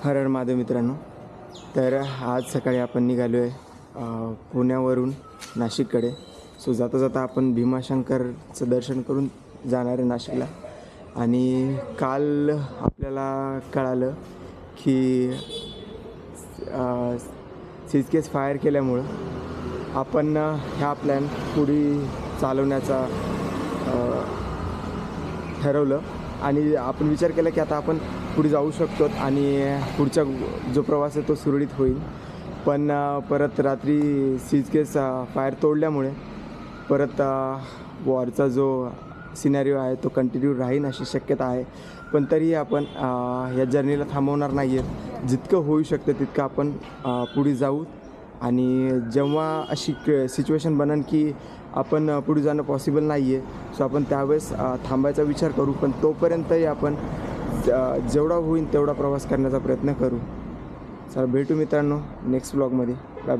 हर हर महादेव मित्रांनो. तर आज सकाळी आपण निघालो आहे पुण्यावरून नाशिककडे. सो जाता जाता आपण भीमाशंकरचं दर्शन करून जाणार आहे नाशिकला. आणि काल आपल्याला कळालं की सिजकेस फायर केल्यामुळं आपण ह्या प्लॅन पुढे चालवण्याचा ठरवलं. आणि आपण विचार केला की आता आपण पुढे जाऊ शकतो आणि पुढचा जो प्रवास आहे तो सुरळीत होईल. पण परत रात्री सिजकेस फायर तोडल्यामुळे परत वॉरचा जो सिनॅरिओ आहे तो कंटिन्यू राहीन अशी शक्यता आहे. पण तरीही आपण या जर्नीला थांबवणार नाही आहे. जितकं होऊ शकतं तितकं आपण पुढे जाऊ. आणि जेव्हा अशी सिच्युएशन बनेल की आपण पुढे जाणं पॉसिबल नाही आहे, सो आपण त्यावेळेस थांबायचा विचार करू. पण तोपर्यंतही आपण जेवढा होईल तेवढा प्रवास करण्याचा प्रयत्न करू. चला भेटू मित्रांनो नेक्स्ट ब्लॉगमध्ये. Bye bye.